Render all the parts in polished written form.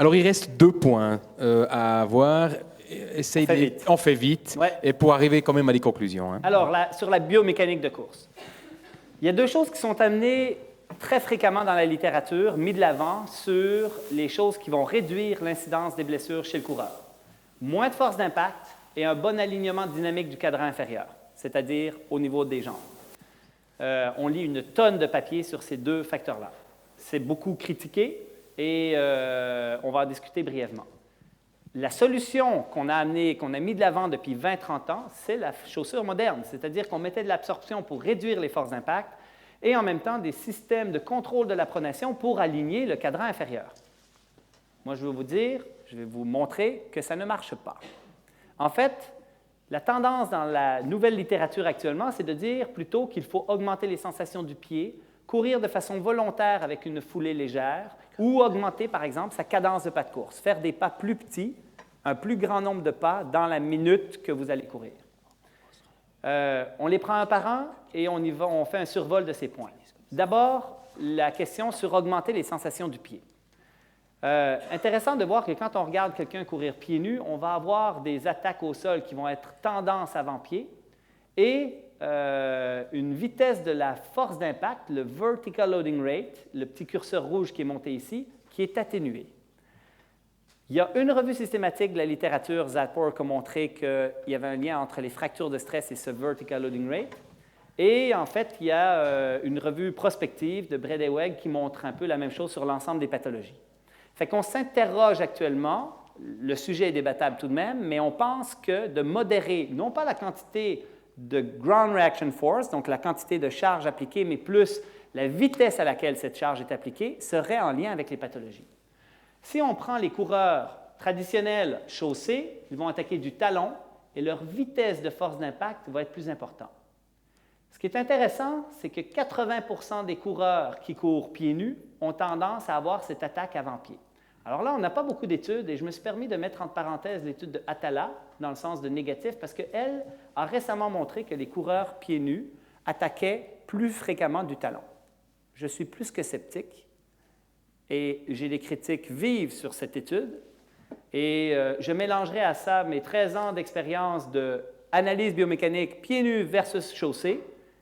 Alors, il reste 2 points à voir. On fait vite, Ouais. et pour arriver quand même à des conclusions. Hein. Alors, sur la biomécanique de course, il y a 2 choses qui sont amenées très fréquemment dans la littérature, mis de l'avant sur les choses qui vont réduire l'incidence des blessures chez le coureur. Moins de force d'impact et un bon alignement dynamique du cadran inférieur, c'est-à-dire au niveau des jambes. On lit une tonne de papiers sur ces 2 facteurs-là. C'est beaucoup critiqué et on va en discuter brièvement. La solution qu'on a mis de l'avant depuis 20-30 ans, c'est la chaussure moderne, c'est-à-dire qu'on mettait de l'absorption pour réduire les forces d'impact et en même temps des systèmes de contrôle de la pronation pour aligner le cadran inférieur. Moi, je vais vous montrer que ça ne marche pas. En fait, la tendance dans la nouvelle littérature actuellement, c'est de dire plutôt qu'il faut augmenter les sensations du pied, courir de façon volontaire avec une foulée légère ou augmenter, par exemple, sa cadence de pas de course, faire des pas plus petits, un plus grand nombre de pas dans la minute que vous allez courir. On les prend un par un et on fait un survol de ces points. D'abord, la question sur augmenter les sensations du pied. Intéressant de voir que quand on regarde quelqu'un courir pieds nus, on va avoir des attaques au sol qui vont être tendance avant-pied et une vitesse de la force d'impact, le vertical loading rate, le petit curseur rouge qui est monté ici, qui est atténué. Il y a une revue systématique de la littérature, Zatpor, qui a montré qu'il y avait un lien entre les fractures de stress et ce vertical loading rate. Et en fait, il y a une revue prospective de Bredeweg qui montre un peu la même chose sur l'ensemble des pathologies. Fait qu'on s'interroge actuellement, le sujet est débattable tout de même, mais on pense que de modérer, non pas la quantité de ground reaction force, donc la quantité de charge appliquée, mais plus la vitesse à laquelle cette charge est appliquée, serait en lien avec les pathologies. Si on prend les coureurs traditionnels chaussés, ils vont attaquer du talon et leur vitesse de force d'impact va être plus importante. Ce qui est intéressant, c'est que 80 des coureurs qui courent pieds nus ont tendance à avoir cette attaque avant-pied. Alors là, on n'a pas beaucoup d'études et je me suis permis de mettre entre parenthèses l'étude de Atala dans le sens de négatif parce qu'elle a récemment montré que les coureurs pieds nus attaquaient plus fréquemment du talon. Je suis plus que sceptique et j'ai des critiques vives sur cette étude et je mélangerai à ça mes 13 ans d'expérience d'analyse biomécanique pieds nus versus chaussée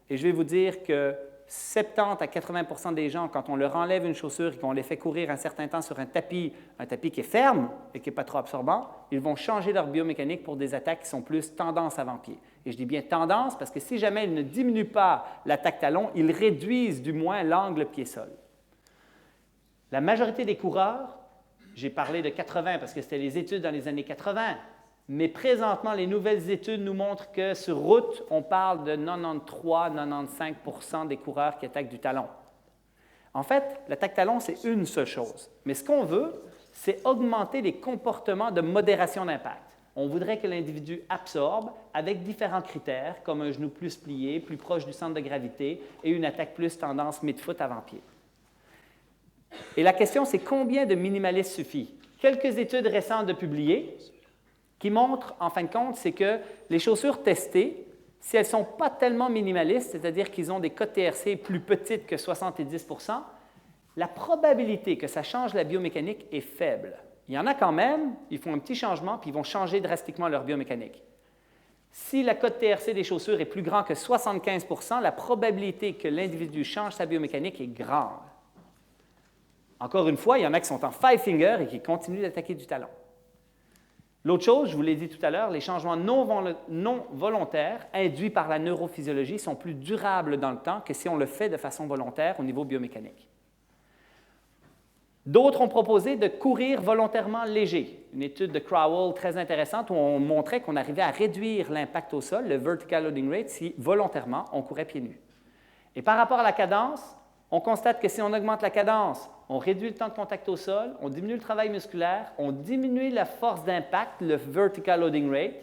et je vais vous dire que 70 à 80 des gens, quand on leur enlève une chaussure et qu'on les fait courir un certain temps sur un tapis qui est ferme et qui n'est pas trop absorbant, ils vont changer leur biomécanique pour des attaques qui sont plus tendance avant-pied. Et je dis bien tendance parce que si jamais ils ne diminuent pas l'attaque talon, ils réduisent du moins l'angle pied-sol. La majorité des coureurs, j'ai parlé de 80 parce que c'était les études dans les années 80, mais présentement, les nouvelles études nous montrent que sur route, on parle de 93-95 des coureurs qui attaquent du talon. En fait, l'attaque talon, c'est une seule chose. Mais ce qu'on veut, c'est augmenter les comportements de modération d'impact. On voudrait que l'individu absorbe avec différents critères, comme un genou plus plié, plus proche du centre de gravité et une attaque plus tendance mid-foot avant-pied. Et la question, c'est combien de minimalistes suffit? Quelques études récentes de publiées qui montrent, en fin de compte, c'est que les chaussures testées, si elles ne sont pas tellement minimalistes, c'est-à-dire qu'ils ont des cotes TRC plus petites que 70 %, la probabilité que ça change la biomécanique est faible. Il y en a quand même, ils font un petit changement, puis ils vont changer drastiquement leur biomécanique. Si la cote TRC des chaussures est plus grande que 75 %, la probabilité que l'individu change sa biomécanique est grande. Encore une fois, il y en a qui sont en five finger et qui continuent d'attaquer du talon. L'autre chose, je vous l'ai dit tout à l'heure, les changements non volontaires induits par la neurophysiologie sont plus durables dans le temps que si on le fait de façon volontaire au niveau biomécanique. D'autres ont proposé de courir volontairement léger. Une étude de Crowell très intéressante où on montrait qu'on arrivait à réduire l'impact au sol, le vertical loading rate, si volontairement on courait pieds nus. Et par rapport à la cadence, on constate que si on augmente la cadence, on réduit le temps de contact au sol, on diminue le travail musculaire, on diminue la force d'impact, le vertical loading rate,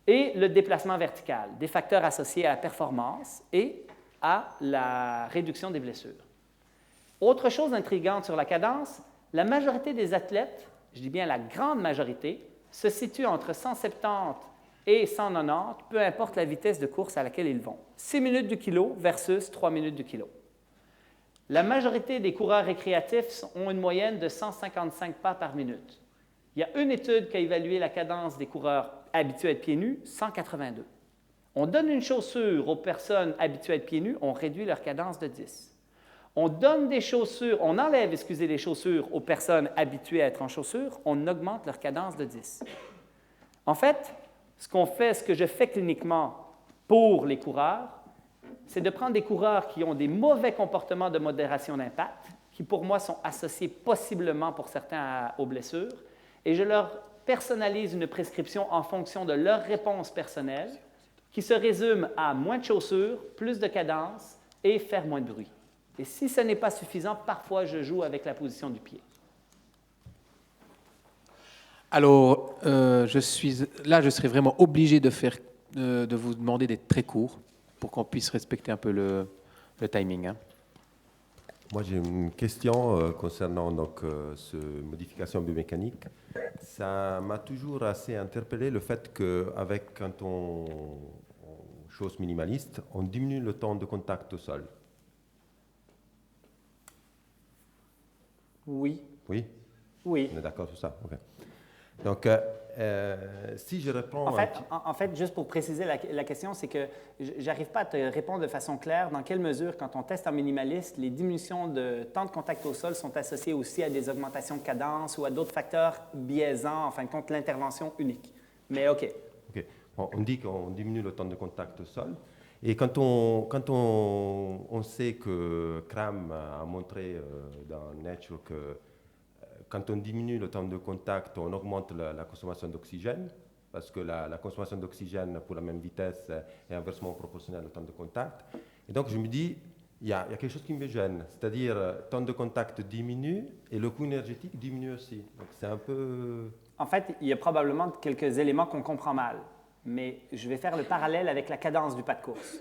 et le déplacement vertical, des facteurs associés à la performance et à la réduction des blessures. Autre chose intrigante sur la cadence, la majorité des athlètes, je dis bien la grande majorité, se situe entre 170 et 190, peu importe la vitesse de course à laquelle ils vont. 6 minutes du kilo versus 3 minutes du kilo. La majorité des coureurs récréatifs ont une moyenne de 155 pas par minute. Il y a une étude qui a évalué la cadence des coureurs habitués à être pieds nus, 182. On donne une chaussure aux personnes habituées à être pieds nus, on réduit leur cadence de 10. On donne des chaussures, on enlève, les chaussures aux personnes habituées à être en chaussures, on augmente leur cadence de 10. En fait, ce que je fais cliniquement pour les coureurs, c'est de prendre des coureurs qui ont des mauvais comportements de modération d'impact, qui pour moi sont associés possiblement pour certains aux blessures, et je leur personnalise une prescription en fonction de leur réponse personnelle, qui se résume à moins de chaussures, plus de cadence et faire moins de bruit. Et si ce n'est pas suffisant, parfois je joue avec la position du pied. Alors, je serais vraiment obligé de vous demander d'être très court pour qu'on puisse respecter un peu le timing. Hein. Moi, j'ai une question concernant cette modification biomécanique. Ça m'a toujours assez interpellé le fait quand on chose minimaliste, on diminue le temps de contact au sol. Oui. Oui? Oui. On est d'accord sur ça? Okay. Donc, si je réponds... En fait, juste pour préciser la question, c'est que je n'arrive pas à te répondre de façon claire dans quelle mesure, quand on teste en minimaliste, les diminutions de temps de contact au sol sont associées aussi à des augmentations de cadence ou à d'autres facteurs biaisant, en fin de compte, l'intervention unique. Mais OK. OK. Bon, on dit qu'on diminue le temps de contact au sol. Et quand on sait que Cram a montré dans Nature que quand on diminue le temps de contact, on augmente la consommation d'oxygène, parce que la consommation d'oxygène pour la même vitesse est inversement proportionnelle au temps de contact. Et donc, je me dis, il y a quelque chose qui me gêne, c'est-à-dire le temps de contact diminue et le coût énergétique diminue aussi. Donc, c'est un peu... En fait, il y a probablement quelques éléments qu'on comprend mal, mais je vais faire le parallèle avec la cadence du pas de course.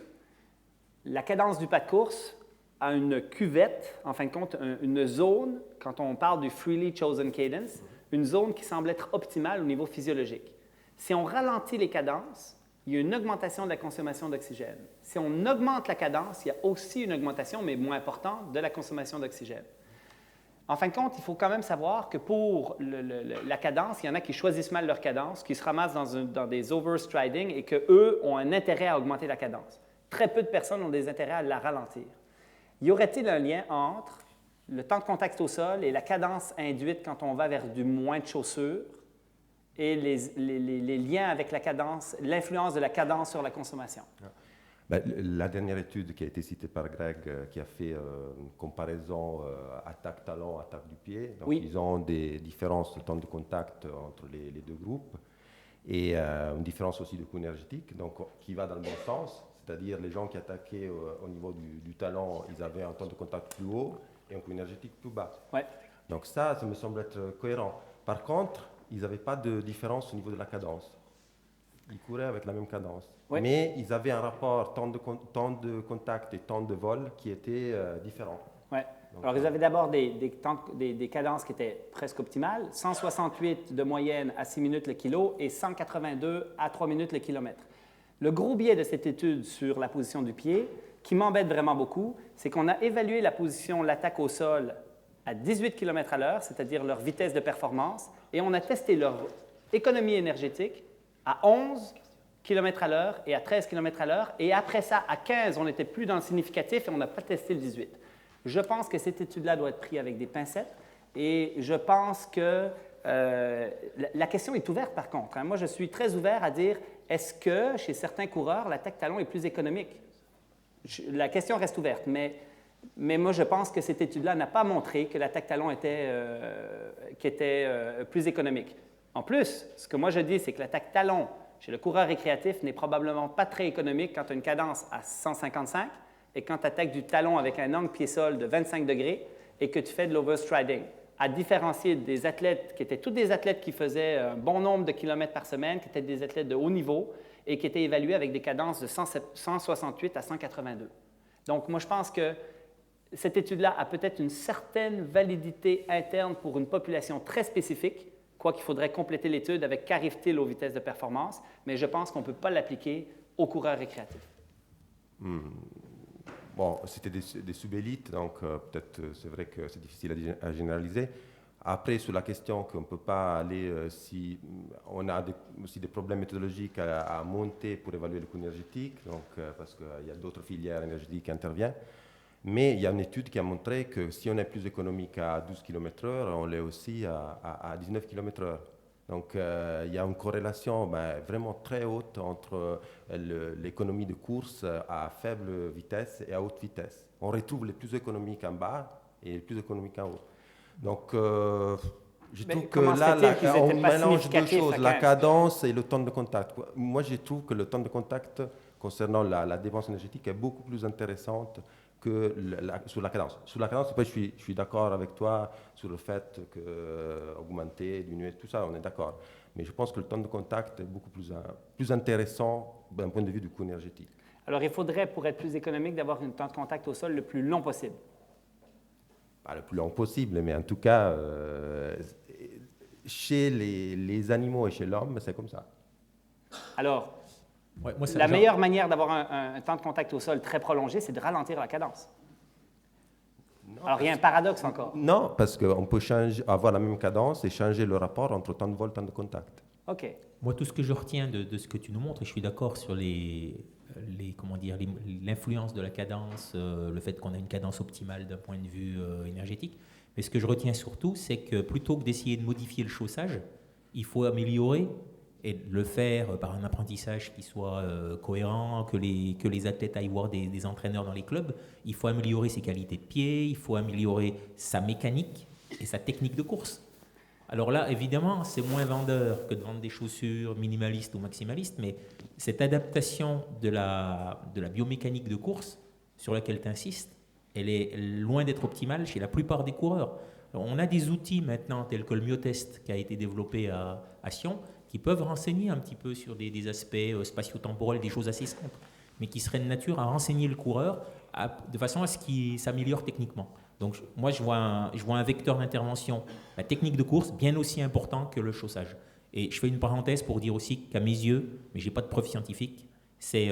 La cadence du pas de course a une cuvette, en fin de compte, une zone, quand on parle du freely chosen cadence, une zone qui semble être optimale au niveau physiologique. Si on ralentit les cadences, il y a une augmentation de la consommation d'oxygène. Si on augmente la cadence, il y a aussi une augmentation, mais moins importante, de la consommation d'oxygène. En fin de compte, il faut quand même savoir que pour la cadence, il y en a qui choisissent mal leur cadence, qui se ramassent dans des overstriding et qu'eux ont un intérêt à augmenter la cadence. Très peu de personnes ont des intérêts à la ralentir. Y aurait-il un lien entre le temps de contact au sol et la cadence induite quand on va vers du moins de chaussures et les liens avec la cadence, l'influence de la cadence sur la consommation? Ben, la dernière étude qui a été citée par Greg, qui a fait une comparaison attaque-talon, attaque du pied, donc oui. Ils ont des différences de temps de contact entre les deux groupes et une différence aussi de coût énergétique, donc qui va dans le bon sens, c'est-à-dire les gens qui attaquaient au niveau du talon, ils avaient un temps de contact plus haut et un coût énergétique plus bas. Ouais. Donc ça me semble être cohérent. Par contre, ils n'avaient pas de différence au niveau de la cadence. Ils couraient avec la même cadence. Oui. Mais ils avaient un rapport temps de contact et temps de vol qui était différent. Oui. Alors, ils avaient d'abord des cadences qui étaient presque optimales, 168 de moyenne à 6 minutes le kilo et 182 à 3 minutes le kilomètre. Le gros biais de cette étude sur la position du pied, qui m'embête vraiment beaucoup, c'est qu'on a évalué l'attaque au sol à 18 km à l'heure, c'est-à-dire leur vitesse de performance, et on a testé leur économie énergétique à 11 km à l'heure et à 13 km à l'heure, et après ça, à 15, on n'était plus dans le significatif et on n'a pas testé le 18. Je pense que cette étude-là doit être prise avec des pincettes, et je pense que la question est ouverte par contre. Hein. Moi, je suis très ouvert à dire, est-ce que chez certains coureurs, l'attaque talon est plus économique? La question reste ouverte, mais moi, je pense que cette étude-là n'a pas montré que l'attaque talon était plus économique. En plus, ce que moi je dis, c'est que l'attaque talon chez le coureur récréatif n'est probablement pas très économique quand tu as une cadence à 155 et quand tu attaques du talon avec un angle pied-sol de 25 degrés et que tu fais de l'overstriding. À différencier des athlètes qui étaient tous des athlètes qui faisaient un bon nombre de kilomètres par semaine, qui étaient des athlètes de haut niveau et qui étaient évalués avec des cadences de 168 à 182. Donc, moi, je pense que cette étude-là a peut-être une certaine validité interne pour une population très spécifique, quoiqu'il faudrait compléter l'étude avec qu'arrive-t-il aux vitesses de performance, mais je pense qu'on ne peut pas l'appliquer aux coureurs récréatifs. bon, c'était des sub-élites, donc peut-être c'est vrai que c'est difficile à généraliser. Après, sur la question qu'on ne peut pas aller, si on a aussi des problèmes méthodologiques à monter pour évaluer le coût énergétique, donc, parce qu'il y a d'autres filières énergétiques qui interviennent. Mais il y a une étude qui a montré que si on est plus économique à 12 km/h, on l'est aussi à 19 km/h. Donc il y a une corrélation vraiment très haute entre l'économie de course à faible vitesse et à haute vitesse. On retrouve les plus économiques en bas et les plus économiques en haut. Donc, je trouve que là, on mélange deux choses, la cadence et le temps de contact. Moi, je trouve que le temps de contact concernant la dépense énergétique est beaucoup plus intéressante que sur la cadence. Sur la cadence, je suis d'accord avec toi sur le fait qu'augmenter, diminuer, tout ça, on est d'accord. Mais je pense que le temps de contact est beaucoup plus intéressant d'un point de vue du coût énergétique. Alors, il faudrait, pour être plus économique, d'avoir un temps de contact au sol le plus long possible. Pas le plus long possible, mais en tout cas, chez les animaux et chez l'homme, c'est comme ça. Alors, Ouais, la meilleure manière d'avoir un temps de contact au sol très prolongé, c'est de ralentir la cadence. Non, alors, il y a un paradoxe encore. Non, parce qu'on peut avoir la même cadence et changer le rapport entre temps de vol et temps de contact. OK. Moi, tout ce que je retiens de ce que tu nous montres, et je suis d'accord sur l'influence de la cadence, le fait qu'on a une cadence optimale d'un point de vue énergétique. Mais ce que je retiens surtout, c'est que plutôt que d'essayer de modifier le chaussage, il faut améliorer et le faire par un apprentissage qui soit cohérent, que les athlètes aillent voir des entraîneurs dans les clubs. Il faut améliorer ses qualités de pied, il faut améliorer sa mécanique et sa technique de course. Alors là, évidemment, c'est moins vendeur que de vendre des chaussures minimalistes ou maximalistes, mais cette adaptation de la biomécanique de course sur laquelle tu insistes, elle est loin d'être optimale chez la plupart des coureurs. Alors, on a des outils maintenant, tels que le Myotest qui a été développé à Sion, qui peuvent renseigner un petit peu sur des aspects spatio-temporels, des choses assez simples, mais qui seraient de nature à renseigner le coureur de façon à ce qu'il s'améliore techniquement. Donc moi, je vois un vecteur d'intervention, la technique de course, bien aussi important que le chaussage. Et je fais une parenthèse pour dire aussi qu'à mes yeux, mais je n'ai pas de preuves scientifiques, c'est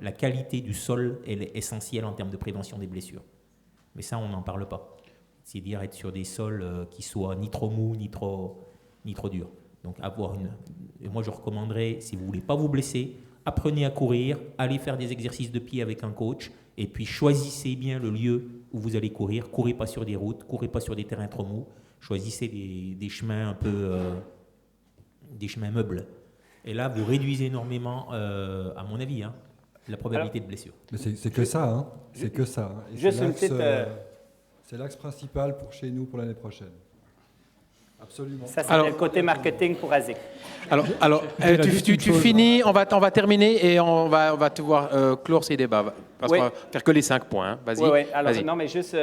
la qualité du sol, elle est essentielle en termes de prévention des blessures. Mais ça, on n'en parle pas. C'est-à-dire être sur des sols qui soient ni trop mous, ni trop durs. Donc et moi je recommanderais, si vous ne voulez pas vous blesser, apprenez à courir, allez faire des exercices de pied avec un coach, et puis choisissez bien le lieu où vous allez courir. Courez pas sur des routes, courez pas sur des terrains trop mous, choisissez des chemins un peu, des chemins meubles. Et là, vous réduisez énormément, à mon avis, la probabilité de blessure. Mais c'est que ça, hein. C'est que ça. Hein. Et c'est l'axe principal pour chez nous pour l'année prochaine. Absolument. Ça, c'est le côté marketing pour ASIC. Alors tu finis, on va terminer et on va te voir clore ces débats. Parce qu'on va faire que les 5 points. Hein. Vas-y. Oui. Alors, vas-y. non, mais juste, en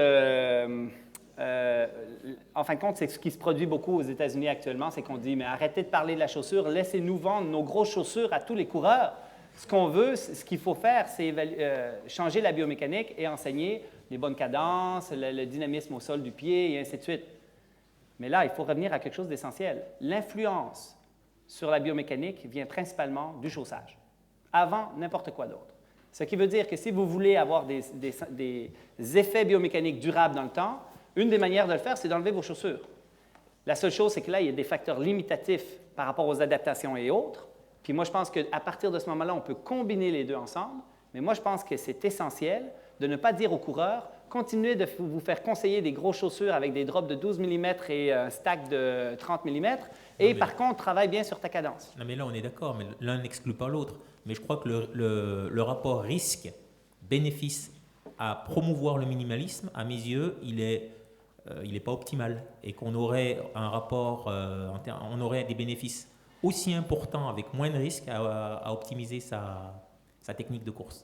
fin de compte, c'est ce qui se produit beaucoup aux États-Unis actuellement, c'est qu'on dit, mais arrêtez de parler de la chaussure, laissez-nous vendre nos grosses chaussures à tous les coureurs. Ce qu'on veut, ce qu'il faut faire, c'est changer la biomécanique et enseigner les bonnes cadences, le dynamisme au sol du pied et ainsi de suite. Mais là, il faut revenir à quelque chose d'essentiel. L'influence sur la biomécanique vient principalement du chaussage, avant n'importe quoi d'autre. Ce qui veut dire que si vous voulez avoir des effets biomécaniques durables dans le temps, une des manières de le faire, c'est d'enlever vos chaussures. La seule chose, c'est que là, il y a des facteurs limitatifs par rapport aux adaptations et autres. Puis moi, je pense qu'à partir de ce moment-là, on peut combiner les deux ensemble. Mais moi, je pense que c'est essentiel de ne pas dire aux coureurs, continuez de vous faire conseiller des grosses chaussures avec des drops de 12 mm et un stack de 30 mm. Et par contre, travaille bien sur ta cadence. Non, mais là, on est d'accord, mais l'un n'exclut pas l'autre. Mais je crois que le rapport risque-bénéfice à promouvoir le minimalisme, à mes yeux, il n'est pas optimal. Et qu'on aurait un rapport, on aurait des bénéfices aussi importants avec moins de risques à optimiser sa technique de course.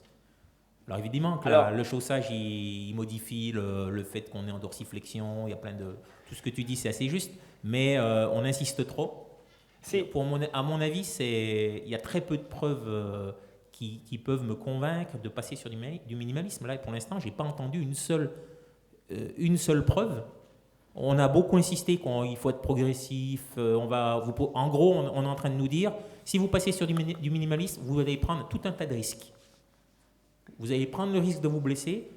Alors évidemment que le chaussage, il modifie le fait qu'on est en dorsiflexion, il y a plein de... Tout ce que tu dis, c'est assez juste, mais on insiste trop. À mon avis, il y a très peu de preuves qui peuvent me convaincre de passer sur du minimalisme. Là, pour l'instant, je n'ai pas entendu une seule preuve. On a beaucoup insisté qu'il faut être progressif. En gros, on est en train de nous dire, si vous passez sur du minimalisme, vous allez prendre tout un tas de risques. Vous allez prendre le risque de vous blesser,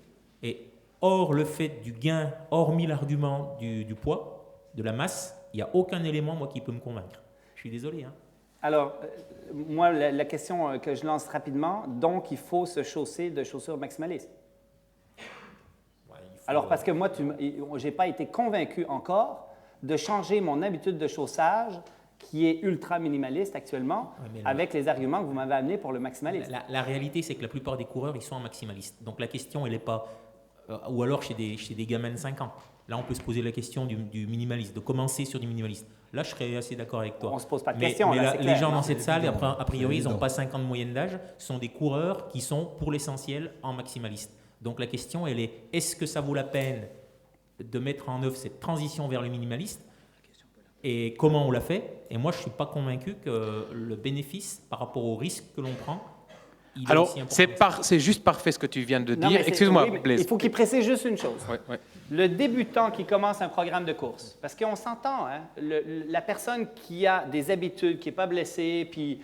Et hors le fait du gain, hormis l'argument du poids, de la masse, il n'y a aucun élément, moi, qui peut me convaincre. Je suis désolé. Hein. Alors, moi, la question que je lance rapidement, donc il faut se chausser de chaussures maximalistes. Alors, parce que moi, je n'ai pas été convaincu encore de changer mon habitude de chaussage qui est ultra minimaliste actuellement, avec les arguments que vous m'avez amenés pour le maximalisme. La réalité, c'est que la plupart des coureurs, ils sont en maximaliste. Donc la question, elle n'est pas... ou alors chez des gamins de 5 ans. Là, on peut se poser la question du minimaliste, de commencer sur du minimaliste. Là, je serais assez d'accord avec toi. On ne se pose pas de questions. Mais là, les gens dans cette salle, a priori, ils n'ont pas 5 ans de moyenne d'âge. Ce sont des coureurs qui sont, pour l'essentiel, en maximaliste. Donc la question, elle est, est-ce que ça vaut la peine de mettre en œuvre cette transition vers le minimaliste? Et comment on l'a fait? Et moi, je ne suis pas convaincu que le bénéfice par rapport au risque que l'on prend, il est aussi important. C'est juste parfait ce que tu viens de dire. Excuse-moi, oui, Blaise. Il faut qu'il précise juste une chose. Ouais. Le débutant qui commence un programme de course, parce qu'on s'entend, hein, la personne qui a des habitudes, qui n'est pas blessée, puis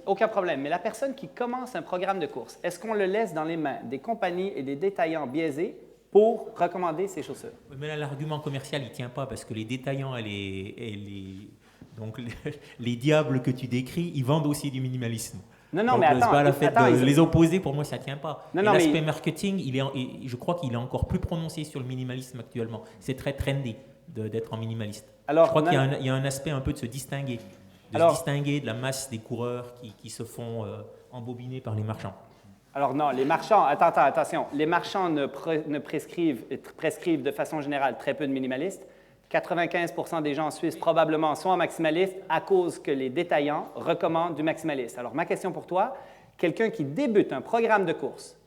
aucun problème, mais la personne qui commence un programme de course, est-ce qu'on le laisse dans les mains des compagnies et des détaillants biaisés pour recommander ses chaussures? Mais là, l'argument commercial, il ne tient pas parce que les détaillants donc les diables que tu décris, ils vendent aussi du minimalisme. Non, donc, mais attends. Les opposer, pour moi, ça ne tient pas. L'aspect marketing, je crois qu'il est encore plus prononcé sur le minimalisme actuellement. C'est très trendy d'être en minimaliste. Alors, je crois qu'il y a un aspect un peu de se distinguer. Se distinguer de la masse des coureurs qui se font embobiner par les marchands. Alors non, les marchands, attention, les marchands prescrivent de façon générale très peu de minimalistes. 95% des gens en Suisse probablement sont en maximaliste à cause que les détaillants recommandent du maximaliste. Alors ma question pour toi, quelqu'un qui débute un programme de course,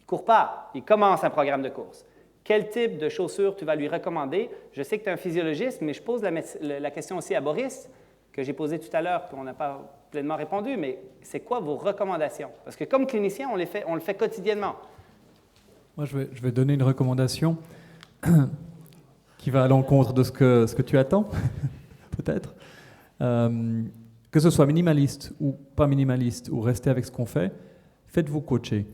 il ne court pas, il commence un programme de course. Quel type de chaussures tu vas lui recommander? Je sais que tu es un physiologiste, mais je pose la question aussi à Boris, que j'ai posée tout à l'heure, qu'on n'a pas pleinement répondu, mais c'est quoi vos recommandations? Parce que comme clinicien, on le fait quotidiennement. Moi, je vais donner une recommandation qui va à l'encontre de ce que tu attends, peut-être. Que ce soit minimaliste ou pas minimaliste, ou rester avec ce qu'on fait, faites-vous coacher.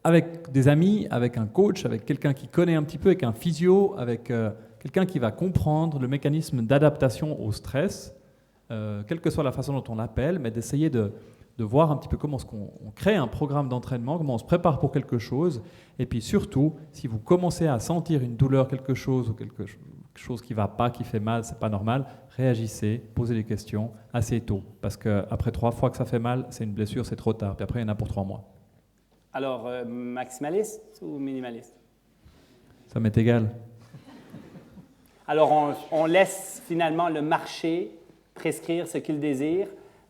Avec des amis, avec un coach, avec quelqu'un qui connaît un petit peu, avec un physio, avec quelqu'un qui va comprendre le mécanisme d'adaptation au stress, quelle que soit la façon dont on l'appelle, mais d'essayer de voir un petit peu comment on crée un programme d'entraînement, comment on se prépare pour quelque chose. Et puis surtout, si vous commencez à sentir une douleur, quelque chose, ou quelque chose qui ne va pas, qui fait mal, ce n'est pas normal, réagissez, posez des questions assez tôt. Parce qu'après 3 fois que ça fait mal, c'est une blessure, c'est trop tard. Puis après, il y en a pour 3 mois. Alors, maximaliste ou minimaliste? Ça m'est égal. Alors, on laisse finalement le marché prescrire ce qu'il désire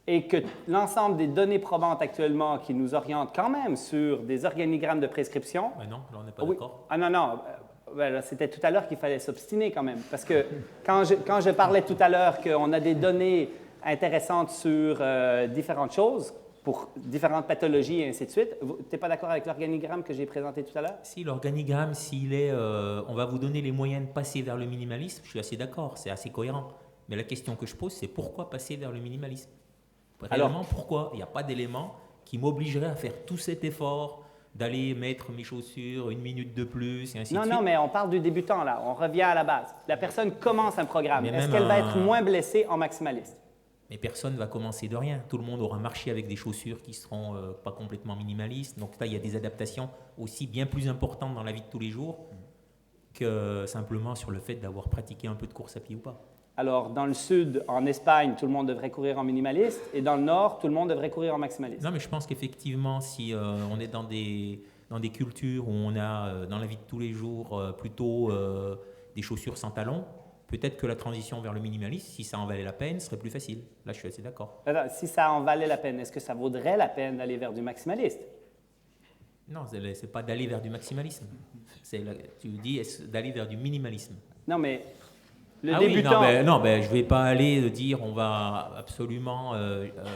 et que l'ensemble des données probantes actuellement qui nous orientent quand même sur des organigrammes de prescription... Mais non, là, on n'est pas d'accord. Ah non. C'était tout à l'heure qu'il fallait s'obstiner quand même. Parce que quand je parlais tout à l'heure qu'on a des données intéressantes sur différentes choses, pour différentes pathologies et ainsi de suite. Tu n'es pas d'accord avec l'organigramme que j'ai présenté tout à l'heure? Si, l'organigramme, s'il est... on va vous donner les moyens de passer vers le minimalisme, je suis assez d'accord, c'est assez cohérent. Mais la question que je pose, c'est pourquoi passer vers le minimalisme? Réellement, pourquoi? Il n'y a pas d'élément qui m'obligerait à faire tout cet effort d'aller mettre mes chaussures 1 minute de plus et ainsi de suite. Non, mais on parle du débutant, là. On revient à la base. La personne commence un programme. Est-ce qu'elle va être moins blessée en maximaliste? Mais personne ne va commencer de rien. Tout le monde aura marché avec des chaussures qui ne seront pas complètement minimalistes. Donc là, il y a des adaptations aussi bien plus importantes dans la vie de tous les jours que simplement sur le fait d'avoir pratiqué un peu de course à pied ou pas. Alors, dans le sud, en Espagne, tout le monde devrait courir en minimaliste, et dans le nord, tout le monde devrait courir en maximaliste. Non, mais je pense qu'effectivement, si on est dans des cultures où on a, dans la vie de tous les jours, plutôt des chaussures sans talons, peut-être que la transition vers le minimalisme, si ça en valait la peine, serait plus facile. Là, je suis assez d'accord. Alors, si ça en valait la peine, est-ce que ça vaudrait la peine d'aller vers du maximaliste? Non, ce n'est pas d'aller vers du maximalisme. Tu dis d'aller vers du minimalisme. Non, mais le débutant... Oui, je ne vais pas aller dire on va absolument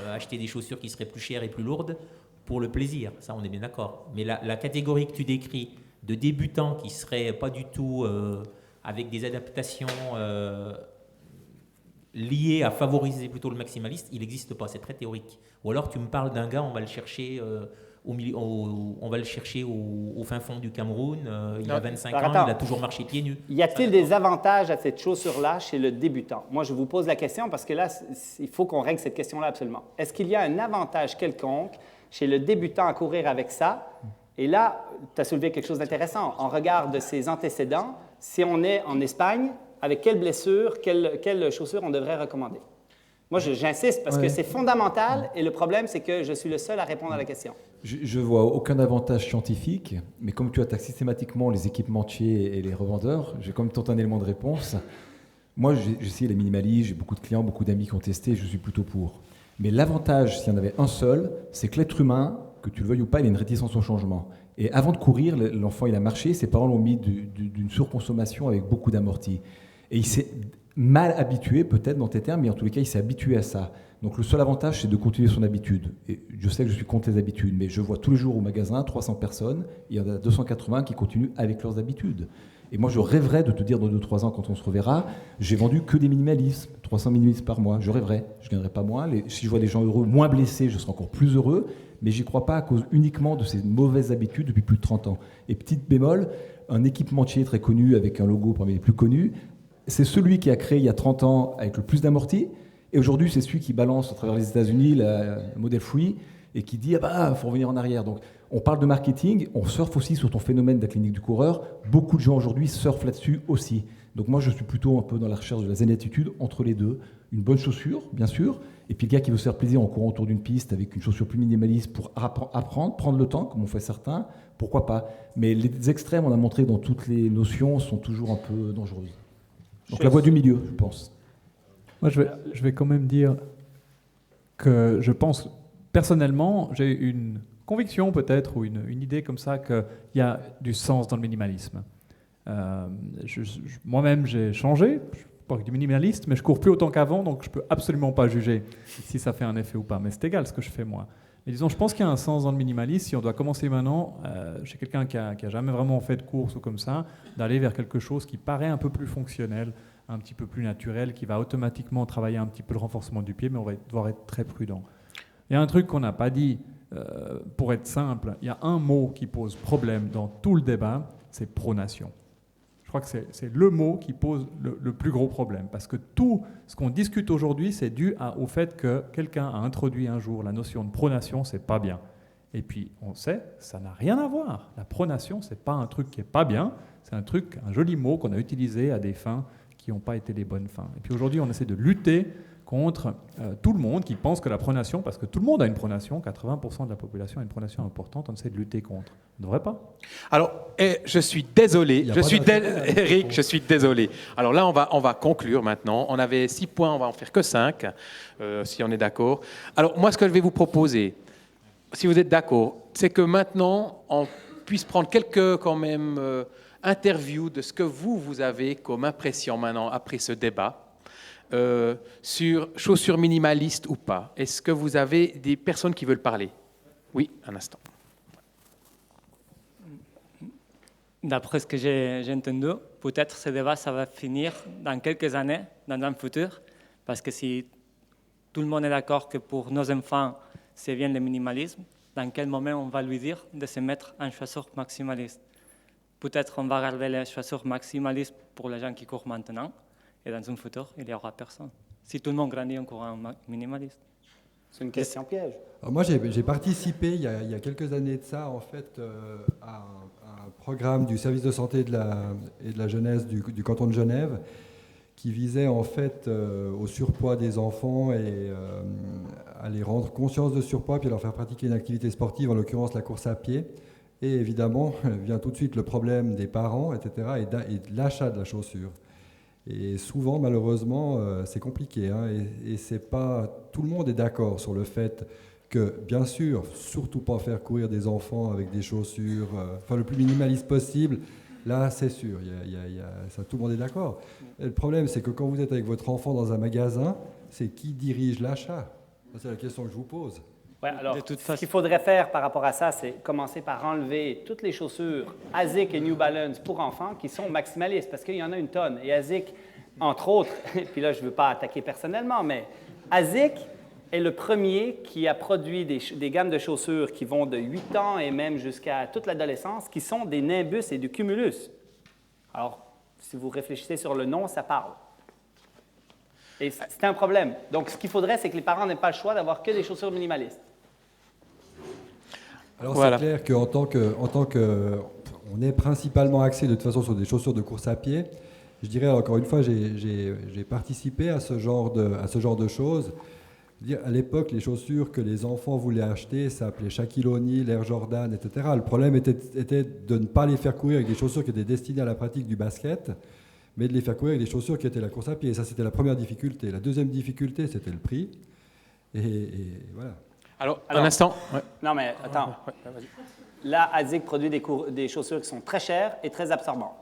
acheter des chaussures qui seraient plus chères et plus lourdes pour le plaisir. Ça, on est bien d'accord. Mais la catégorie que tu décris de débutants qui ne seraient pas du tout... avec des adaptations liées à favoriser plutôt le maximaliste, il n'existe pas, c'est très théorique. Ou alors tu me parles d'un gars, on va le chercher on va le chercher au fin fond du Cameroun. Il a 25 Alors, ans, attends. il a toujours marché pieds nus. Y a-t-il des avantages à cette chaussure-là chez le débutant? Moi, je vous pose la question parce que là, il faut qu'on règle cette question-là absolument. Est-ce qu'il y a un avantage quelconque chez le débutant à courir avec ça? Et là, tu as soulevé quelque chose d'intéressant. En regard de ses antécédents, si on est en Espagne, avec quelle blessure, quelle chaussure on devrait recommander? Moi, j'insiste parce que c'est fondamental et le problème, c'est que je suis le seul à répondre à la question. Je vois aucun avantage scientifique, mais comme tu attaques systématiquement les équipementiers et les revendeurs, j'ai quand même tenté un élément de réponse. Moi, j'ai essayé les minimalistes, j'ai beaucoup de clients, beaucoup d'amis qui ont testé, je suis plutôt pour. Mais l'avantage, s'il y en avait un seul, c'est que l'être humain, que tu le veuilles ou pas, il a une réticence au changement. Et avant de courir, l'enfant, il a marché, ses parents l'ont mis d'une surconsommation avec beaucoup d'amortis. Et il s'est mal habitué, peut-être dans tes termes, mais en tous les cas, il s'est habitué à ça. Donc le seul avantage, c'est de continuer son habitude. Et je sais que je suis contre les habitudes, mais je vois tous les jours au magasin 300 personnes, il y en a 280 qui continuent avec leurs habitudes. Et moi, je rêverais de te dire dans 2-3 ans, quand on se reverra, j'ai vendu que des minimalismes, 300 minimalismes par mois. Je rêverais, je ne gagnerais pas moins. Si je vois des gens heureux, moins blessés, je serai encore plus heureux. Mais j'y crois pas à cause uniquement de ces mauvaises habitudes depuis plus de 30 ans. Et petite bémol, un équipementier très connu avec un logo parmi les plus connus, c'est celui qui a créé il y a 30 ans avec le plus d'amortis. Et aujourd'hui, c'est celui qui balance à travers les États-Unis la Model Free et qui dit « Ah bah, il faut revenir en arrière ». Donc, on parle de marketing, on surfe aussi sur ton phénomène de la clinique du coureur. Beaucoup de gens aujourd'hui surfent là-dessus aussi. Donc moi, je suis plutôt un peu dans la recherche de la zen attitude entre les deux. Une bonne chaussure, bien sûr, et puis le gars qui veut se faire plaisir en courant autour d'une piste avec une chaussure plus minimaliste pour apprendre, prendre le temps, comme on fait certains, pourquoi pas. Mais les extrêmes, on a montré dans toutes les notions, sont toujours un peu dangereuses. Donc la voie du milieu, je pense. Moi, je vais quand même dire que je pense, personnellement, j'ai une conviction peut-être, ou une idée comme ça, qu'il y a du sens dans le minimalisme. Moi-même, j'ai changé, je suis pas du minimaliste, mais je cours plus autant qu'avant, donc je peux absolument pas juger si ça fait un effet ou pas. Mais c'est égal ce que je fais moi. Mais disons, je pense qu'il y a un sens dans le minimalisme. Si on doit commencer maintenant, chez quelqu'un qui a jamais vraiment fait de course ou comme ça, d'aller vers quelque chose qui paraît un peu plus fonctionnel, un petit peu plus naturel, qui va automatiquement travailler un petit peu le renforcement du pied, mais on va devoir être très prudent. Il y a un truc qu'on n'a pas dit, pour être simple, il y a un mot qui pose problème dans tout le débat, c'est pronation. Je crois que c'est le mot qui pose le plus gros problème, parce que tout ce qu'on discute aujourd'hui, c'est dû au fait que quelqu'un a introduit un jour la notion de pronation, c'est pas bien. Et puis, on sait, ça n'a rien à voir. La pronation, c'est pas un truc qui est pas bien, c'est un joli mot qu'on a utilisé à des fins qui n'ont pas été les bonnes fins. Et puis aujourd'hui, on essaie de lutter contre tout le monde qui pense que la pronation, parce que tout le monde a une pronation, 80% de la population a une pronation importante, on essaie de lutter contre. On ne devrait pas. Alors, je suis désolé, Eric, je suis désolé. Alors là, on va conclure maintenant. On avait 6 points, on va en faire que 5, si on est d'accord. Alors moi, ce que je vais vous proposer, si vous êtes d'accord, c'est que maintenant, on puisse prendre quelques quand même interviews de ce que vous avez comme impression maintenant après ce débat. Sur chaussures minimalistes ou pas. Est-ce que vous avez des personnes qui veulent parler? Oui, un instant. D'après ce que j'ai entendu, peut-être ce débat, ça va finir dans quelques années, dans un futur, parce que si tout le monde est d'accord que pour nos enfants, c'est bien le minimalisme, dans quel moment on va lui dire de se mettre en chaussures maximalistes? Peut-être on va garder les chaussures maximalistes pour les gens qui courent maintenant, et dans un futur, il n'y aura personne. Si tout le monde grandit en courant minimaliste. C'est une question piège. Alors moi, j'ai participé il y a quelques années de ça, en fait, à un programme du service de santé et de la jeunesse du canton de Genève qui visait en fait au surpoids des enfants et à les rendre conscients de surpoids puis à leur faire pratiquer une activité sportive, en l'occurrence la course à pied. Et évidemment, vient tout de suite le problème des parents, etc., et de l'achat de la chaussure. Et souvent, malheureusement, c'est compliqué. Hein, et c'est pas tout le monde est d'accord sur le fait que, bien sûr, surtout pas faire courir des enfants avec des chaussures, le plus minimaliste possible. Là, c'est sûr, ça, tout le monde est d'accord. Et le problème, c'est que quand vous êtes avec votre enfant dans un magasin, c'est qui dirige l'achat? C'est la question que je vous pose. Ouais, alors, ce qu'il faudrait faire par rapport à ça, c'est commencer par enlever toutes les chaussures ASIC et New Balance pour enfants qui sont maximalistes, parce qu'il y en a une tonne. Et ASIC, entre autres, puis là, je ne veux pas attaquer personnellement, mais ASIC est le premier qui a produit des gammes de chaussures qui vont de 8 ans et même jusqu'à toute l'adolescence, qui sont des Nimbus et du Cumulus. Alors, si vous réfléchissez sur le nom, ça parle. Et c'est un problème. Donc, ce qu'il faudrait, c'est que les parents n'aient pas le choix d'avoir que des chaussures minimalistes. Alors, Voilà. c'est clair qu'en tant que on est principalement axé de toute façon sur des chaussures de course à pied, je dirais encore une fois, j'ai participé à ce genre de choses. À l'époque, les chaussures que les enfants voulaient acheter s'appelaient Shaquille O'Neal, Air Jordan, etc. Le problème était de ne pas les faire courir avec des chaussures qui étaient destinées à la pratique du basket, mais de les faire courir avec des chaussures qui étaient la course à pied. Et ça, c'était la première difficulté. La deuxième difficulté, c'était le prix. Et voilà. Alors, un instant. Ouais. Non, mais attends. Là, ASIC produit des chaussures qui sont très chères et très absorbantes.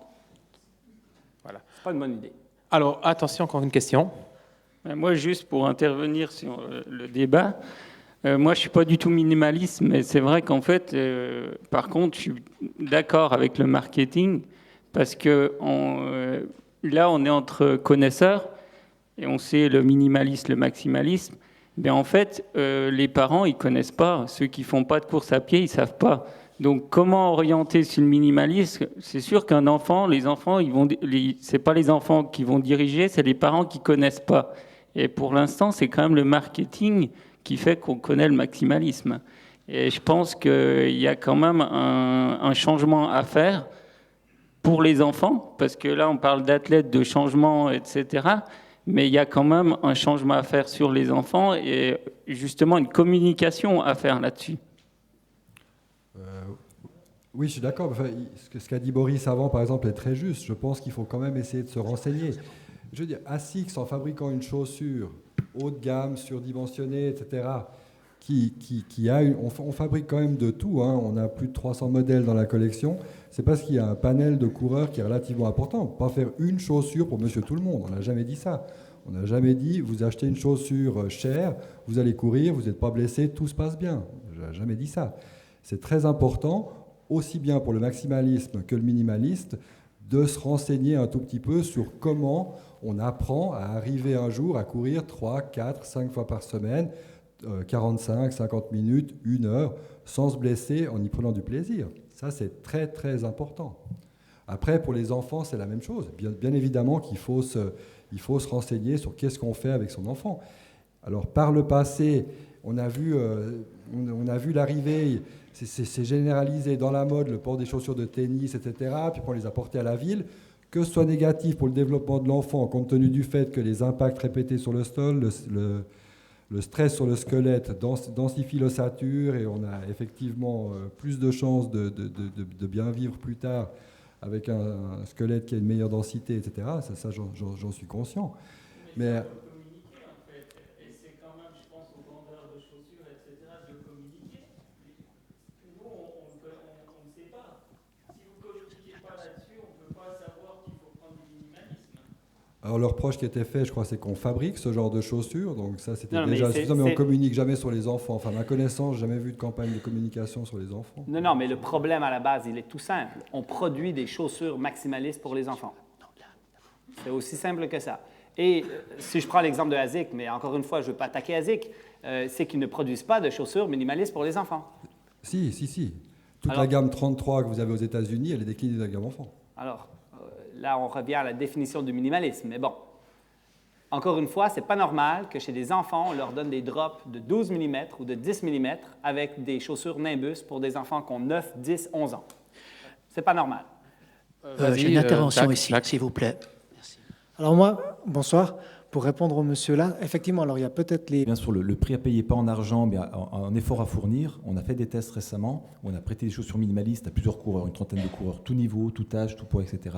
Voilà. C'est pas une bonne idée. Alors, attention, encore une question. Moi, juste pour intervenir sur le débat, moi, je ne suis pas du tout minimaliste, mais c'est vrai qu'en fait, par contre, je suis d'accord avec le marketing, parce que là, on est entre connaisseurs, et on sait le minimalisme, le maximalisme, mais en fait, les parents, ils ne connaissent pas. Ceux qui ne font pas de course à pied, ils ne savent pas. Donc, comment orienter sur le minimalisme? C'est sûr qu'un enfant, les enfants, c'est pas les enfants qui vont diriger, c'est les parents qui connaissent pas. Et pour l'instant, c'est quand même le marketing qui fait qu'on connaît le maximalisme. Et je pense qu'il y a quand même un changement à faire pour les enfants, parce que là, on parle d'athlètes, de changement, etc. Mais il y a quand même un changement à faire sur les enfants et justement une communication à faire là-dessus. Oui, je suis d'accord. Enfin, ce qu'a dit Boris avant, par exemple, est très juste. Je pense qu'il faut quand même essayer de se renseigner. Je veux dire, ASICS, en fabriquant une chaussure haut de gamme, surdimensionnée, etc., on fabrique quand même de tout. Hein. On a plus de 300 modèles dans la collection. C'est parce qu'il y a un panel de coureurs qui est relativement important. On ne peut pas faire une chaussure pour monsieur tout le monde. On n'a jamais dit ça. On n'a jamais dit, vous achetez une chaussure chère, vous allez courir, vous n'êtes pas blessé, tout se passe bien. On n'a jamais dit ça. C'est très important, aussi bien pour le maximalisme que le minimaliste, de se renseigner un tout petit peu sur comment on apprend à arriver un jour à courir 3, 4, 5 fois par semaine, 45, 50 minutes, 1 heure, sans se blesser, en y prenant du plaisir. Ça, c'est très, très important. Après, pour les enfants, c'est la même chose. Bien évidemment qu'il faut se renseigner sur qu'est-ce qu'on fait avec son enfant. Alors, par le passé, on a vu l'arrivée, c'est généralisé dans la mode, le port des chaussures de tennis, etc., puis on les a portées à la ville. Que ce soit négatif pour le développement de l'enfant, compte tenu du fait que les impacts répétés sur le sol, le stress sur le squelette densifie l'ossature et on a effectivement plus de chances de bien vivre plus tard avec un squelette qui a une meilleure densité, etc. Ça j'en suis conscient. Mais alors le reproche qui était fait, je crois, c'est qu'on fabrique ce genre de chaussures, donc ça c'était déjà suffisant, mais on ne communique jamais sur les enfants. Enfin, à ma connaissance, jamais vu de campagne de communication sur les enfants. Non, mais le problème à la base, il est tout simple. On produit des chaussures maximalistes pour les enfants. C'est aussi simple que ça. Et si je prends l'exemple de ASIC, mais encore une fois, je ne veux pas attaquer ASIC, c'est qu'ils ne produisent pas de chaussures minimalistes pour les enfants. Si. Toute la gamme 33 que vous avez aux États-Unis, elle est déclinée de la gamme enfant. Alors, là, on revient à la définition du minimalisme. Mais bon, encore une fois, ce n'est pas normal que chez des enfants, on leur donne des drops de 12 mm ou de 10 mm avec des chaussures Nimbus pour des enfants qui ont 9, 10, 11 ans. C'est pas normal. J'ai une intervention ici, s'il vous plaît. Merci. Alors moi, bonsoir. Pour répondre au monsieur là, effectivement, alors il y a peut-être les... Bien sûr, le prix à payer, pas en argent, mais en effort à fournir. On a fait des tests récemment, où on a prêté des chaussures minimalistes à plusieurs coureurs, une trentaine de coureurs, tout niveau, tout âge, tout poids, etc.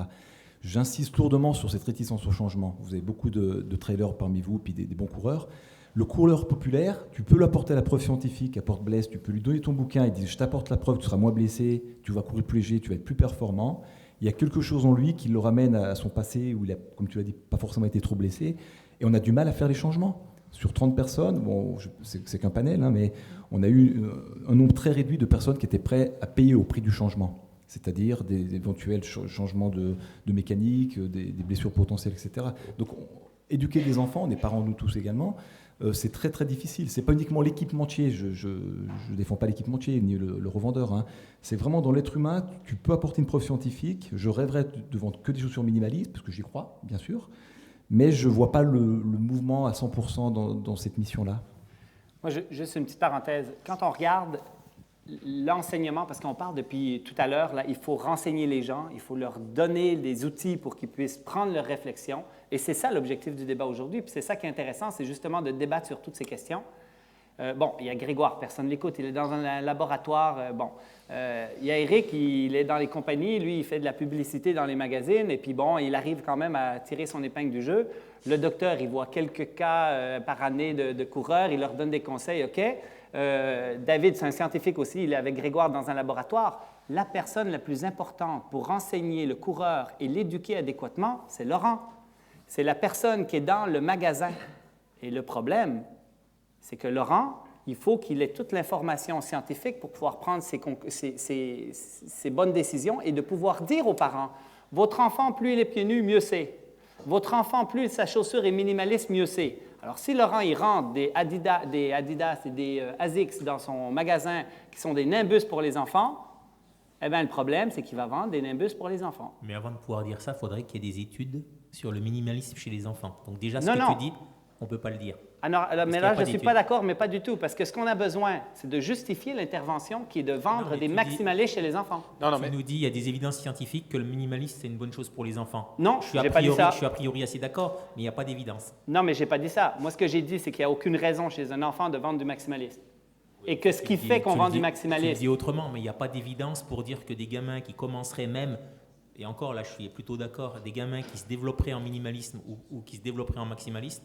J'insiste lourdement sur cette réticence au changement. Vous avez beaucoup de trailers parmi vous, puis des bons coureurs. Le coureur populaire, tu peux lui apporter la preuve scientifique à porte-blesse, tu peux lui donner ton bouquin, il dit « je t'apporte la preuve, tu seras moins blessé, tu vas courir plus léger, tu vas être plus performant ». Il y a quelque chose en lui qui le ramène à son passé, où il a, comme tu l'as dit, pas forcément été trop blessé. Et on a du mal à faire les changements. Sur 30 personnes, bon, c'est qu'un panel, hein, mais on a eu un nombre très réduit de personnes qui étaient prêtes à payer au prix du changement. C'est-à-dire des éventuels changements de mécanique, des blessures potentielles, etc. Donc éduquer des enfants, on est parents nous tous également, c'est très très difficile. C'est pas uniquement l'équipementier, je défends pas l'équipementier ni le revendeur, hein. C'est vraiment dans l'être humain, tu peux apporter une preuve scientifique, je rêverais de vendre que des chaussures minimalistes, parce que j'y crois, bien sûr, mais je vois pas le mouvement à 100% dans cette mission-là. Moi, juste une petite parenthèse. Quand on regarde l'enseignement, parce qu'on parle depuis tout à l'heure, là, il faut renseigner les gens, il faut leur donner des outils pour qu'ils puissent prendre leur réflexion. Et c'est ça l'objectif du débat aujourd'hui. Puis c'est ça qui est intéressant, c'est justement de débattre sur toutes ces questions. Bon, il y a Grégoire, personne ne l'écoute, il est dans un laboratoire. Il y a Eric, il est dans les compagnies, lui, il fait de la publicité dans les magazines, et puis bon, il arrive quand même à tirer son épingle du jeu. Le docteur, il voit quelques cas par année de coureurs, il leur donne des conseils, OK. David, c'est un scientifique aussi, il est avec Grégoire dans un laboratoire. La personne la plus importante pour renseigner le coureur et l'éduquer adéquatement, c'est Laurent. C'est la personne qui est dans le magasin. Et le problème, c'est que Laurent, il faut qu'il ait toute l'information scientifique pour pouvoir prendre ses bonnes décisions et de pouvoir dire aux parents, votre enfant, plus il est pieds nus, mieux c'est. Votre enfant, plus sa chaussure est minimaliste, mieux c'est. Alors, si Laurent, il rentre des Adidas et des ASICS dans son magasin qui sont des Nimbus pour les enfants, eh bien, le problème, c'est qu'il va vendre des Nimbus pour les enfants. Mais avant de pouvoir dire ça, il faudrait qu'il y ait des études sur le minimalisme chez les enfants. Donc déjà, ce que tu dis, on ne peut pas le dire. Alors, mais là, je ne suis pas d'accord, mais pas du tout, parce que ce qu'on a besoin, c'est de justifier l'intervention qui est de vendre des maximalistes chez les enfants. Tu nous dis, il y a des évidences scientifiques que le minimaliste, c'est une bonne chose pour les enfants. Non, je n'ai pas dit ça. Je suis a priori assez d'accord, mais il n'y a pas d'évidence. Non, mais je n'ai pas dit ça. Moi, ce que j'ai dit, c'est qu'il n'y a aucune raison chez un enfant de vendre du maximaliste. Et que ce qui fait qu'on vend du maximaliste... Tu le dis autrement, mais il n'y a pas d'évidence pour dire que des gamins qui commenceraient même, et encore là, je suis plutôt d'accord, des gamins qui se développeraient en minimalisme ou qui se développeraient en maximaliste,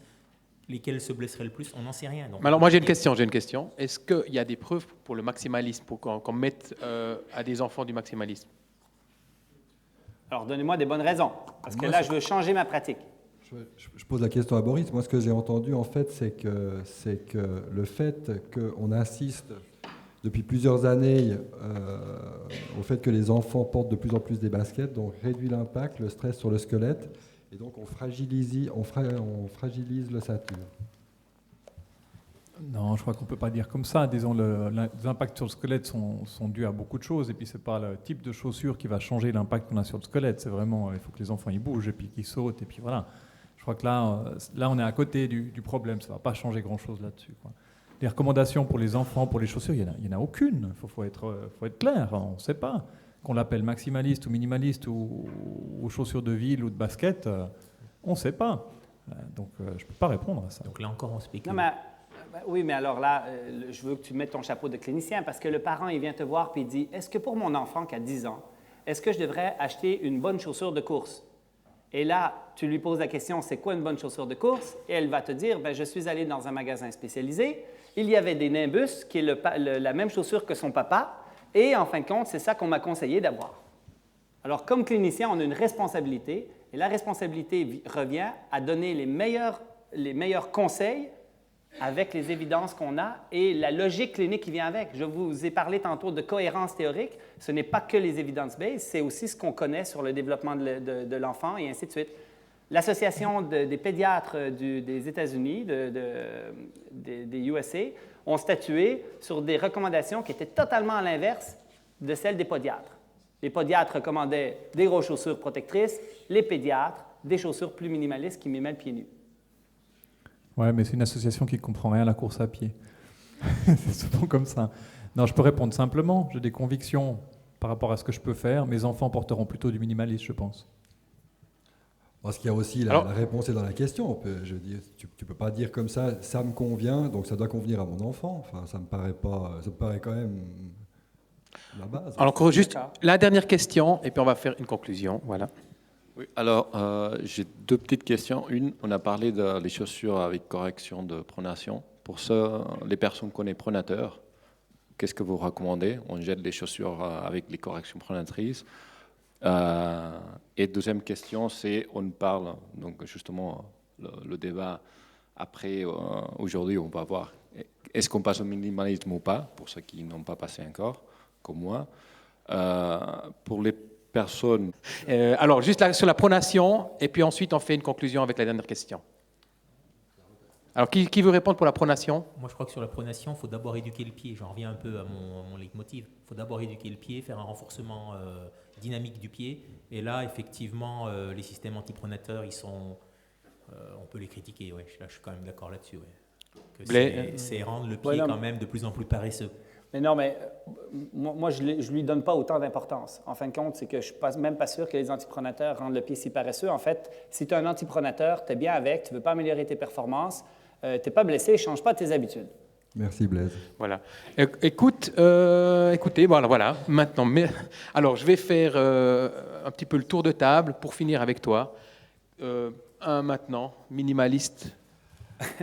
lesquels se blesseraient le plus, on n'en sait rien. Donc, alors moi j'ai une question. Est-ce qu'il y a des preuves pour le maximalisme, pour qu'on mette à des enfants du maximalisme? Alors donnez-moi des bonnes raisons, parce que là je veux changer ma pratique. Je pose la question à Boris. Moi ce que j'ai entendu en fait c'est que le fait qu'on insiste depuis plusieurs années au fait que les enfants portent de plus en plus des baskets, donc réduit l'impact, le stress sur le squelette. Et donc on fragilise l'ossature. Non, je crois qu'on ne peut pas dire comme ça. Disons, les impacts sur le squelette sont dus à beaucoup de choses. Et puis, ce n'est pas le type de chaussure qui va changer l'impact qu'on a sur le squelette. C'est vraiment, il faut que les enfants y bougent et puis qu'ils sautent. Et puis voilà. Je crois que là on est à côté du problème. Ça ne va pas changer grand-chose là-dessus, quoi. Les recommandations pour les enfants, pour les chaussures, il n'y en a aucune. Il faut être clair. On ne sait pas. Qu'on l'appelle maximaliste ou minimaliste ou chaussures de ville ou de basket, on ne sait pas. Donc, je ne peux pas répondre à ça. Donc là encore, on spécule. Non, mais, oui, mais alors là, je veux que tu mettes ton chapeau de clinicien parce que le parent, il vient te voir et il dit, est-ce que pour mon enfant qui a 10 ans, est-ce que je devrais acheter une bonne chaussure de course? Et là, tu lui poses la question, c'est quoi une bonne chaussure de course? Et elle va te dire, je suis allé dans un magasin spécialisé, il y avait des Nimbus, qui est la même chaussure que son papa, et en fin de compte, c'est ça qu'on m'a conseillé d'avoir. Alors, comme clinicien, on a une responsabilité, et la responsabilité revient à donner les meilleurs conseils avec les évidences qu'on a et la logique clinique qui vient avec. Je vous ai parlé tantôt de cohérence théorique. Ce n'est pas que les evidence-based, c'est aussi ce qu'on connaît sur le développement de l'enfant et ainsi de suite. L'Association des pédiatres des États-Unis, des USA, ont statué sur des recommandations qui étaient totalement à l'inverse de celles des podiatres. Les podiatres recommandaient des grosses chaussures protectrices, les pédiatres, des chaussures plus minimalistes qui mimaient le pied nu. Ouais, mais c'est une association qui ne comprend rien à la course à pied. C'est souvent comme ça. Non, je peux répondre simplement. J'ai des convictions par rapport à ce que je peux faire. Mes enfants porteront plutôt du minimalisme, je pense. Parce qu'il y a aussi la réponse est dans la question. Je dis, tu peux pas dire comme ça, ça me convient, donc ça doit convenir à mon enfant. Enfin, ça me paraît quand même la base. Alors, juste la dernière question, et puis on va faire une conclusion. Voilà. Oui, alors, j'ai deux petites questions. Une, on a parlé des chaussures avec correction de pronation. Pour les personnes qu'on est pronateurs, qu'est-ce que vous recommandez? On jette les chaussures avec les corrections pronatrices. Et deuxième question, c'est, on parle, donc justement, le débat après, aujourd'hui, on va voir, est-ce qu'on passe au minimalisme ou pas, pour ceux qui n'ont pas passé encore, comme moi. Pour les personnes... alors, juste là, sur la pronation, et puis ensuite, on fait une conclusion avec la dernière question. Alors, qui veut répondre pour la pronation? Moi, je crois que sur la pronation, il faut d'abord éduquer le pied. J'en reviens un peu à mon leitmotiv. Il faut d'abord éduquer le pied, faire un renforcement dynamique du pied. Et là, effectivement, les systèmes antipronateurs, on peut les critiquer. Ouais. Là, je suis quand même d'accord là-dessus. Ouais. C'est rendre le pied quand même de plus en plus paresseux. Mais non, mais moi je ne lui donne pas autant d'importance. En fin de compte, c'est que je ne suis même pas sûr que les antipronateurs rendent le pied si paresseux. En fait, si tu as un antipronateur, tu es bien avec, tu ne veux pas améliorer tes performances, tu n'es pas blessé, ne change pas tes habitudes. Merci Blaise. Voilà. Écoutez, voilà. Maintenant, alors je vais faire un petit peu le tour de table pour finir avec toi. Maintenant, minimaliste.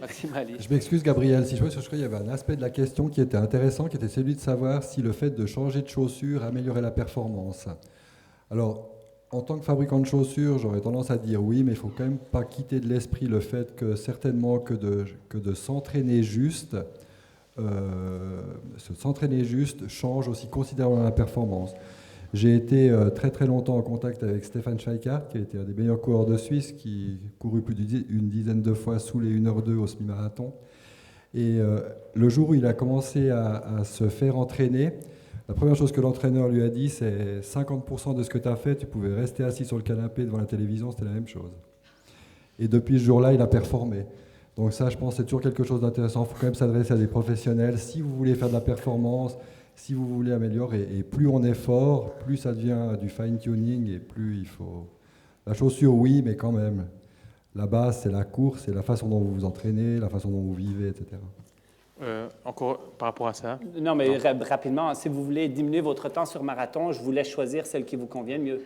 Je m'excuse Gabriel, si je crois qu'il y avait un aspect de la question qui était intéressant, qui était celui de savoir si le fait de changer de chaussures améliorait la performance. Alors, en tant que fabricant de chaussures, j'aurais tendance à dire oui, mais il ne faut quand même pas quitter de l'esprit le fait que certainement que de s'entraîner juste, change aussi considérablement la performance. J'ai été très très longtemps en contact avec Stefan Schweikart, qui a été un des meilleurs coureurs de Suisse, qui couru plus d'une dizaine de fois sous les 1h02 au semi-marathon. Et le jour où il a commencé à se faire entraîner, la première chose que l'entraîneur lui a dit, c'est 50% de ce que tu as fait, tu pouvais rester assis sur le canapé devant la télévision, c'était la même chose. Et depuis ce jour-là, il a performé. Donc ça, je pense, c'est toujours quelque chose d'intéressant. Il faut quand même s'adresser à des professionnels. Si vous voulez faire de la performance, si vous voulez améliorer, et plus on est fort, plus ça devient du fine-tuning, et plus il faut... La chaussure, oui, mais quand même, la base, c'est la course, c'est la façon dont vous vous entraînez, la façon dont vous vivez, etc. Encore par rapport à ça? Non, mais rapidement, si vous voulez diminuer votre temps sur marathon, je vous laisse choisir celle qui vous convient le mieux.